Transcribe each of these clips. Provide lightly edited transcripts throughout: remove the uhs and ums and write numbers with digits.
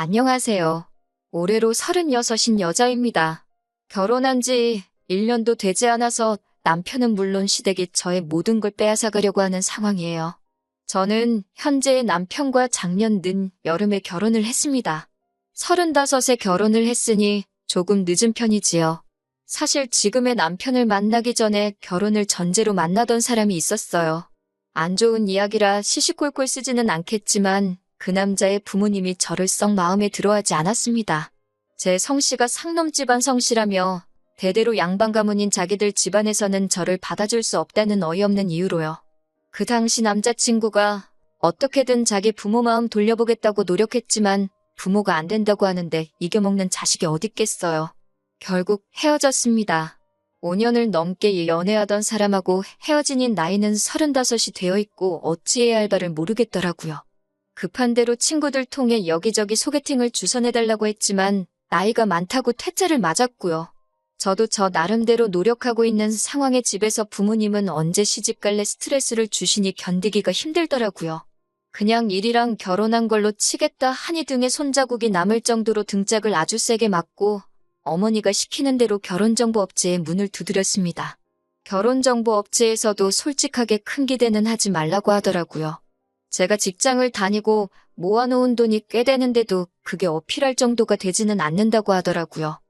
안녕하세요. 올해로 36인 여자입니다. 결혼한 지 1년도 되지 않아서 남편은 물론 시댁이 저의 모든 걸 빼앗아가려고 하는 상황이에요. 저는 현재의 남편과 작년 여름에 결혼을 했습니다. 35에 결혼을 했으니 조금 늦은 편이지요. 사실 지금의 남편을 만나기 전에 결혼을 전제로 만나던 사람이 있었어요. 안 좋은 이야기라 시시콜콜 쓰지는 않겠지만 그 남자의 부모님이 저를 썩 마음에 들어하지 않았습니다. 제 성씨가 상놈 집안 성씨라며 대대로 양반 가문인 자기들 집안에서는 저를 받아줄 수 없다는 어이없는 이유로요. 그 당시 남자친구가 어떻게든 자기 부모 마음 돌려보겠다고 노력했지만 부모가 안 된다고 하는데 이겨먹는 자식이 어딨겠어요. 결국 헤어졌습니다. 5년을 넘게 연애하던 사람하고 헤어진 나이는 35이 되어 있고 어찌해야 할 바를 모르겠더라고요. 급한 대로 친구들 통해 여기저기 소개팅을 주선해달라고 했지만 나이가 많다고 퇴짜를 맞았고요. 저도 저 나름대로 노력하고 있는 상황에 집에서 부모님은 언제 시집갈래 스트레스를 주시니 견디기가 힘들더라고요. 그냥 일이랑 결혼한 걸로 치겠다 하니 등에 손자국이 남을 정도로 등짝을 아주 세게 맞고 어머니가 시키는 대로 결혼정보업체에 문을 두드렸습니다. 결혼정보업체에서도 솔직하게 큰 기대는 하지 말라고 하더라고요. 제가 직장을 다니고 모아놓은 돈이 꽤 되는데도 그게 어필할 정도가 되지는 않는다고 하더라고요.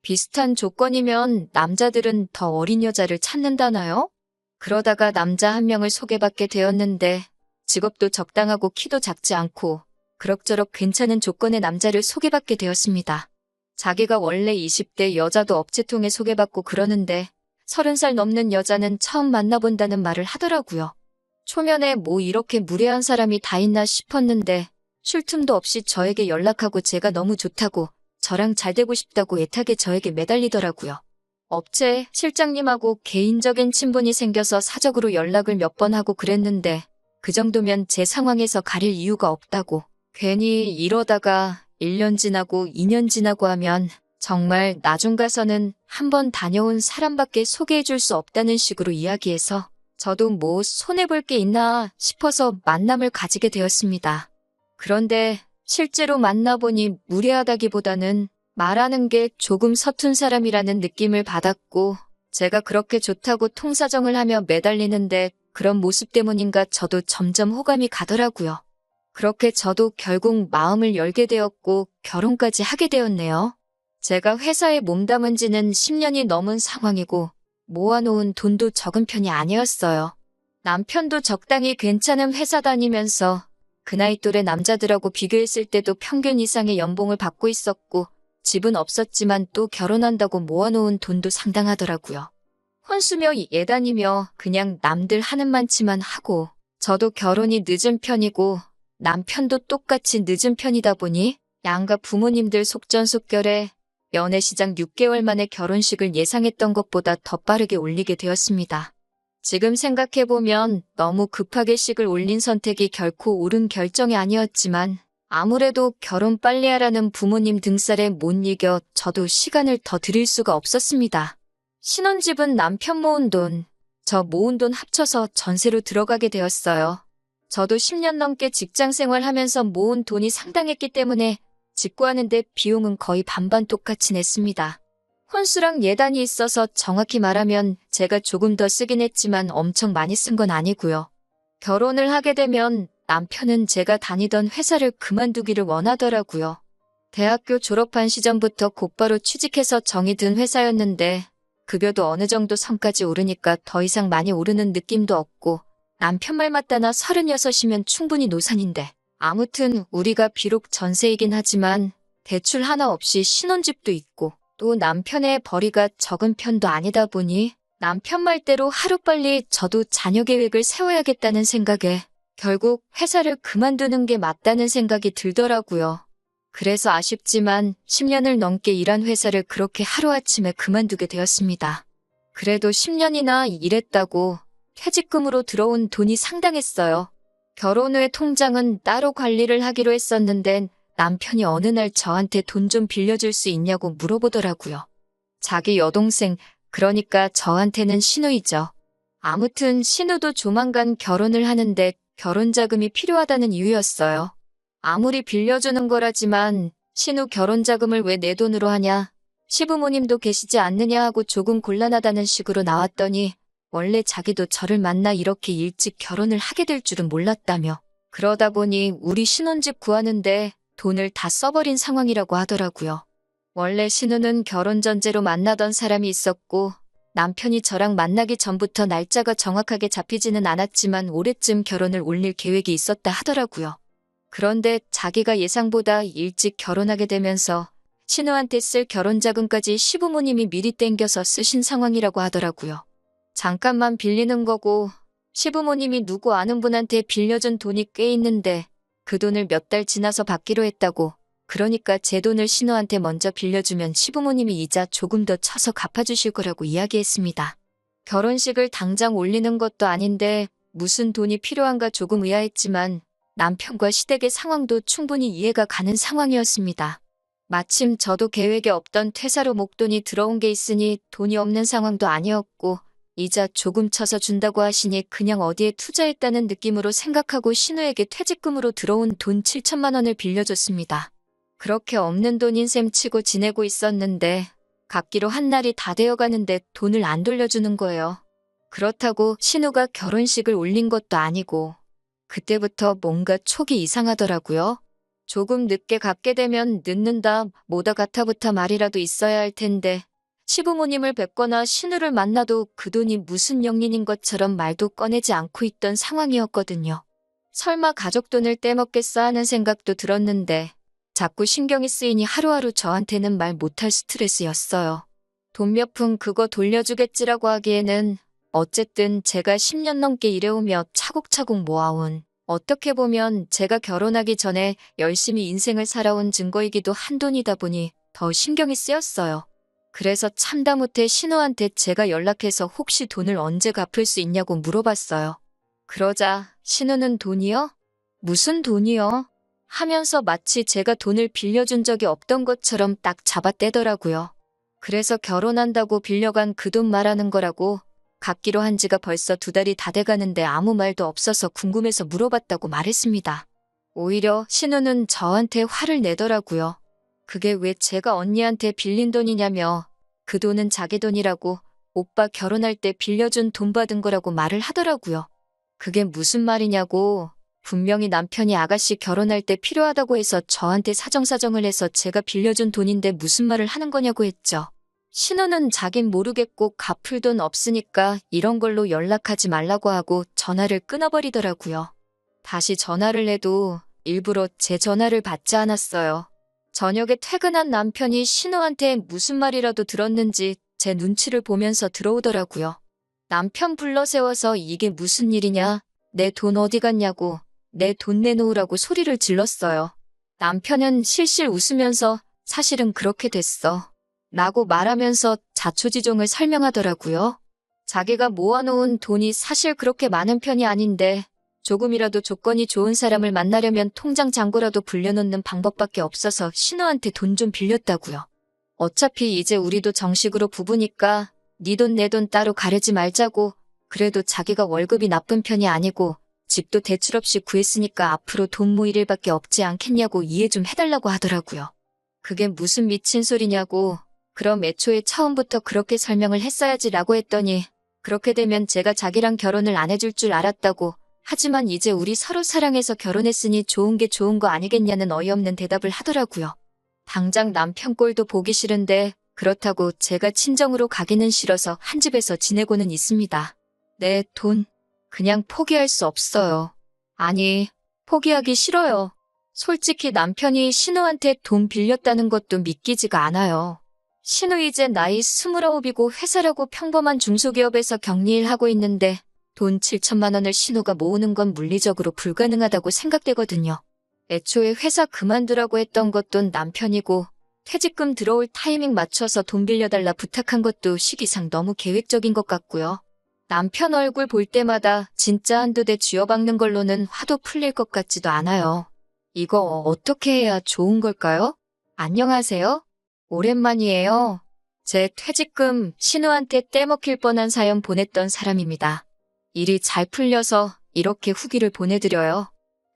비슷한 조건이면 남자들은 더 어린 여자를 찾는다나요? 그러다가 남자 한 명을 소개받게 되었는데 직업도 적당하고 키도 작지 않고 그럭저럭 괜찮은 조건의 남자를 소개받게 되었습니다. 자기가 원래 20대 여자도 업체 통해 소개받고 그러는데 30살 넘는 여자는 처음 만나본다는 말을 하더라고요. 초면에 뭐 이렇게 무례한 사람이 다 있나 싶었는데 쉴 틈도 없이 저에게 연락하고 제가 너무 좋다고 저랑 잘 되고 싶다고 애타게 저에게 매달리더라고요. 업체 실장님하고 개인적인 친분이 생겨서 사적으로 연락을 몇 번 하고 그랬는데 그 정도면 제 상황에서 가릴 이유가 없다고. 괜히 이러다가 1년 지나고 2년 지나고 하면 정말 나중 가서는 한번 다녀온 사람밖에 소개해줄 수 없다는 식으로 이야기해서 저도 뭐 손해볼 게 있나 싶어서 만남을 가지게 되었습니다. 그런데 실제로 만나보니 무례하다기보다는 말하는 게 조금 서툰 사람이라는 느낌을 받았고 제가 그렇게 좋다고 통사정을 하며 매달리는데 그런 모습 때문인가 저도 점점 호감이 가더라고요. 그렇게 저도 결국 마음을 열게 되었고 결혼까지 하게 되었네요. 제가 회사에 몸담은 지는 10년이 넘은 상황이고 모아놓은 돈도 적은 편이 아니었어요. 남편도 적당히 괜찮은 회사 다니면서 그 나이 또래 남자들하고 비교했을 때도 평균 이상의 연봉을 받고 있었고 집은 없었지만 또 결혼한다고 모아놓은 돈도 상당하더라고요. 혼수며 예단이며 그냥 남들 하는 만치만 하고 저도 결혼이 늦은 편이고 남편도 똑같이 늦은 편이다 보니 양가 부모님들 속전속결에 연애시장 6개월 만에 결혼식을 예상했던 것보다 더 빠르게 올리게 되었습니다. 지금 생각해보면 너무 급하게 식을 올린 선택이 결코 옳은 결정이 아니었지만 아무래도 결혼 빨리 하라는 부모님 등살에 못 이겨 저도 시간을 더 들일 수가 없었습니다. 신혼집은 남편 모은 돈, 저 모은 돈 합쳐서 전세로 들어가게 되었어요. 저도 10년 넘게 직장 생활하면서 모은 돈이 상당했기 때문에 짓고 하는데 비용은 거의 반반 똑같이 냈습니다. 혼수랑 예단이 있어서 정확히 말하면 제가 조금 더 쓰긴 했지만 엄청 많이 쓴 건 아니고요. 결혼을 하게 되면 남편은 제가 다니던 회사를 그만두기를 원하더라고요. 대학교 졸업한 시점부터 곧바로 취직해서 정이 든 회사였는데 급여도 어느 정도 선까지 오르니까 더 이상 많이 오르는 느낌도 없고 남편 말 맞다나 36이면 충분히 노산인데 아무튼 우리가 비록 전세이긴 하지만 대출 하나 없이 신혼집도 있고 또 남편의 벌이가 적은 편도 아니다 보니 남편 말대로 하루빨리 저도 자녀 계획을 세워야겠다는 생각에 결국 회사를 그만두는 게 맞다는 생각이 들더라고요. 그래서 아쉽지만 10년을 넘게 일한 회사를 그렇게 하루아침에 그만두게 되었습니다. 그래도 10년이나 일했다고 퇴직금으로 들어온 돈이 상당했어요. 결혼 후에 통장은 따로 관리를 하기로 했었는데 남편이 어느 날 저한테 돈 좀 빌려줄 수 있냐고 물어보더라고요. 자기 여동생, 그러니까 저한테는 신우이죠. 아무튼 신우도 조만간 결혼을 하는데 결혼 자금이 필요하다는 이유였어요. 아무리 빌려주는 거라지만 신우 결혼 자금을 왜 내 돈으로 하냐? 시부모님도 계시지 않느냐 하고 조금 곤란하다는 식으로 나왔더니 원래 자기도 저를 만나 이렇게 일찍 결혼을 하게 될 줄은 몰랐다며. 그러다 보니 우리 신혼집 구하는데 돈을 다 써버린 상황이라고 하더라고요. 원래 신우는 결혼 전제로 만나던 사람이 있었고 남편이 저랑 만나기 전부터 날짜가 정확하게 잡히지는 않았지만 올해쯤 결혼을 올릴 계획이 있었다 하더라고요. 그런데 자기가 예상보다 일찍 결혼하게 되면서 신우한테 쓸 결혼자금까지 시부모님이 미리 땡겨서 쓰신 상황이라고 하더라고요. 잠깐만 빌리는 거고 시부모님이 누구 아는 분한테 빌려준 돈이 꽤 있는데 그 돈을 몇 달 지나서 받기로 했다고. 그러니까 제 돈을 신우한테 먼저 빌려주면 시부모님이 이자 조금 더 쳐서 갚아주실 거라고 이야기했습니다. 결혼식을 당장 올리는 것도 아닌데 무슨 돈이 필요한가 조금 의아했지만 남편과 시댁의 상황도 충분히 이해가 가는 상황이었습니다. 마침 저도 계획에 없던 퇴사로 목돈이 들어온 게 있으니 돈이 없는 상황도 아니었고 이자 조금 쳐서 준다고 하시니 그냥 어디에 투자했다는 느낌으로 생각하고 신우에게 퇴직금으로 들어온 돈 7천만 원을 빌려줬습니다. 그렇게 없는 돈인 셈 치고 지내고 있었는데 갚기로 한 날이 다 되어가는데 돈을 안 돌려주는 거예요. 그렇다고 신우가 결혼식을 올린 것도 아니고 그때부터 뭔가 촉이 이상하더라고요. 조금 늦게 갚게 되면 늦는다 뭐다 같아부터 말이라도 있어야 할 텐데 시부모님을 뵙거나 신우를 만나도 그 돈이 무슨 영린인 것처럼 말도 꺼내지 않고 있던 상황이었거든요. 설마 가족 돈을 떼먹겠어 하는 생각도 들었는데 자꾸 신경이 쓰이니 하루하루 저한테는 말 못할 스트레스였어요. 돈 몇 푼 그거 돌려주겠지라고 하기에는 어쨌든 제가 10년 넘게 일해오며 차곡차곡 모아온 어떻게 보면 제가 결혼하기 전에 열심히 인생을 살아온 증거이기도 한 돈이다 보니 더 신경이 쓰였어요. 그래서 참다 못해 신우한테 제가 연락해서 혹시 돈을 언제 갚을 수 있냐고 물어봤어요. 그러자 신우는 돈이요? 무슨 돈이요? 하면서 마치 제가 돈을 빌려준 적이 없던 것처럼 딱 잡아떼더라고요. 그래서 결혼한다고 빌려간 그 돈 말하는 거라고. 갚기로 한 지가 벌써 2달이 다 돼가는데 아무 말도 없어서 궁금해서 물어봤다고 말했습니다. 오히려 신우는 저한테 화를 내더라고요. 그게 왜 제가 언니한테 빌린 돈이냐며 그 돈은 자기 돈이라고 오빠 결혼할 때 빌려준 돈 받은 거라고 말을 하더라고요. 그게 무슨 말이냐고. 분명히 남편이 아가씨 결혼할 때 필요하다고 해서 저한테 사정사정을 해서 제가 빌려준 돈인데 무슨 말을 하는 거냐고 했죠. 신우는 자긴 모르겠고 갚을 돈 없으니까 이런 걸로 연락하지 말라고 하고 전화를 끊어버리더라고요. 다시 전화를 해도 일부러 제 전화를 받지 않았어요. 저녁에 퇴근한 남편이 신우한테 무슨 말이라도 들었는지 제 눈치를 보면서 들어오더라고요. 남편 불러 세워서 이게 무슨 일이냐, 내 돈 어디 갔냐고, 내 돈 내놓으라고 소리를 질렀어요. 남편은 실실 웃으면서 사실은 그렇게 됐어 라고 말하면서 자초지종을 설명하더라고요. 자기가 모아놓은 돈이 사실 그렇게 많은 편이 아닌데 조금이라도 조건이 좋은 사람을 만나려면 통장 잔고라도 불려놓는 방법밖에 없어서 신우한테 돈 좀 빌렸다고요. 어차피 이제 우리도 정식으로 부부니까 네 돈 내 돈 따로 가르지 말자고. 그래도 자기가 월급이 나쁜 편이 아니고 집도 대출 없이 구했으니까 앞으로 돈 모일 일밖에 없지 않겠냐고 이해 좀 해달라고 하더라고요. 그게 무슨 미친 소리냐고. 그럼 애초에 처음부터 그렇게 설명을 했어야지라고 했더니 그렇게 되면 제가 자기랑 결혼을 안 해줄 줄 알았다고. 하지만 이제 우리 서로 사랑해서 결혼했으니 좋은 게 좋은 거 아니겠냐는 어이없는 대답을 하더라고요. 당장 남편 꼴도 보기 싫은데 그렇다고 제가 친정으로 가기는 싫어서 한 집에서 지내고는 있습니다. 내 돈 그냥 포기할 수 없어요. 아니, 포기하기 싫어요. 솔직히 남편이 신우한테 돈 빌렸다는 것도 믿기지가 않아요. 신우 이제 나이 29이고 회사라고 평범한 중소기업에서 격리일하고 있는데 돈 7천만 원을 신우가 모으는 건 물리적으로 불가능하다고 생각되거든요. 애초에 회사 그만두라고 했던 것도 남편이고 퇴직금 들어올 타이밍 맞춰서 돈 빌려달라 부탁한 것도 시기상 너무 계획적인 것 같고요. 남편 얼굴 볼 때마다 진짜 한두 대 쥐어박는 걸로는 화도 풀릴 것 같지도 않아요. 이거 어떻게 해야 좋은 걸까요? 안녕하세요. 오랜만이에요. 제 퇴직금 신우한테 떼먹힐 뻔한 사연 보냈던 사람입니다. 일이 잘 풀려서 이렇게 후기를 보내드려요.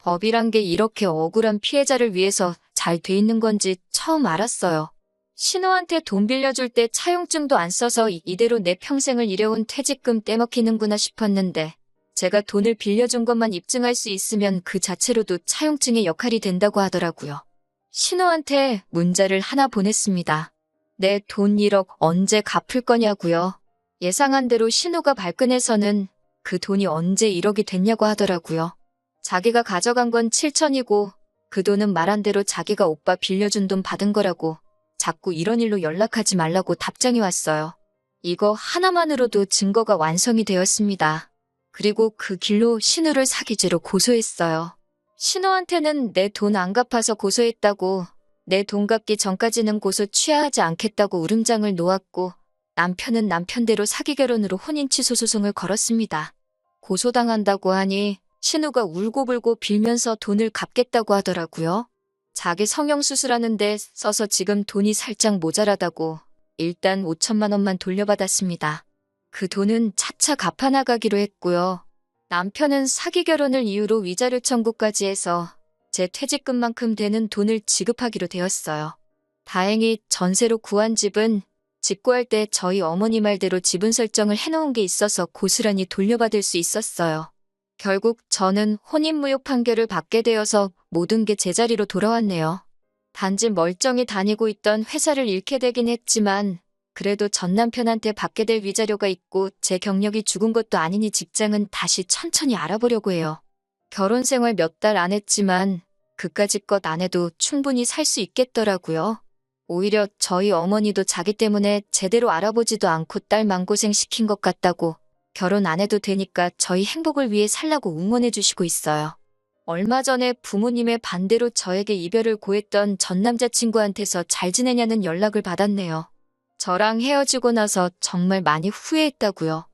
법이란 게 이렇게 억울한 피해자를 위해서 잘 돼 있는 건지 처음 알았어요. 신우한테 돈 빌려줄 때 차용증도 안 써서 이대로 내 평생을 일해온 퇴직금 떼먹히는구나 싶었는데 제가 돈을 빌려준 것만 입증할 수 있으면 그 자체로도 차용증의 역할이 된다고 하더라고요. 신우한테 문자를 하나 보냈습니다. 내 돈 1억 언제 갚을 거냐고요. 예상한 대로 신우가 발끈해서는 그 돈이 언제 1억이 됐냐고 하더라고요. 자기가 가져간 건 7천이고 그 돈은 말한 대로 자기가 오빠 빌려준 돈 받은 거라고 자꾸 이런 일로 연락하지 말라고 답장이 왔어요. 이거 하나만으로도 증거가 완성이 되었습니다. 그리고 그 길로 신우를 사기죄로 고소했어요. 신우한테는 내 돈 안 갚아서 고소했다고, 내 돈 갚기 전까지는 고소 취하하지 않겠다고 울음장을 놓았고 남편은 남편대로 사기 결혼으로 혼인 취소 소송을 걸었습니다. 고소당한다고 하니 신우가 울고불고 빌면서 돈을 갚겠다고 하더라고요. 자기 성형수술하는데 써서 지금 돈이 살짝 모자라다고 일단 5천만 원만 돌려받았습니다. 그 돈은 차차 갚아나가기로 했고요. 남편은 사기 결혼을 이유로 위자료 청구까지 해서 제 퇴직금만큼 되는 돈을 지급하기로 되었어요. 다행히 전세로 구한 집은 직구할 때 저희 어머니 말대로 지분 설정을 해놓은 게 있어서 고스란히 돌려받을 수 있었어요. 결국 저는 혼인무효 판결을 받게 되어서 모든 게 제자리로 돌아왔네요. 단지 멀쩡히 다니고 있던 회사를 잃게 되긴 했지만 그래도 전 남편한테 받게 될 위자료가 있고 제 경력이 죽은 것도 아니니 직장은 다시 천천히 알아보려고 해요. 결혼 생활 몇 달 안 했지만 그까짓 것 안 해도 충분히 살 수 있겠더라고요. 오히려 저희 어머니도 자기 때문에 제대로 알아보지도 않고 딸 맘고생 시킨 것 같다고 결혼 안 해도 되니까 저희 행복을 위해 살라고 응원해 주시고 있어요. 얼마 전에 부모님의 반대로 저에게 이별을 고했던 전 남자친구한테서 잘 지내냐는 연락을 받았네요. 저랑 헤어지고 나서 정말 많이 후회했다고요.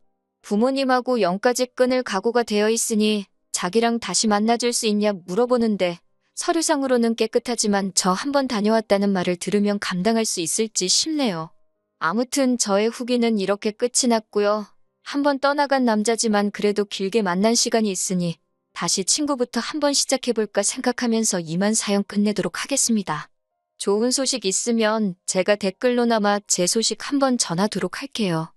부모님하고 영까지 끊을 각오가 되어 있으니 자기랑 다시 만나줄 수 있냐 물어보는데 서류상으로는 깨끗하지만 저 한 번 다녀왔다는 말을 들으면 감당할 수 있을지 싶네요. 아무튼 저의 후기는 이렇게 끝이 났고요. 한 번 떠나간 남자지만 그래도 길게 만난 시간이 있으니 다시 친구부터 한번 시작해볼까 생각하면서 이만 사연 끝내도록 하겠습니다. 좋은 소식 있으면 제가 댓글로나마 제 소식 한번 전하도록 할게요.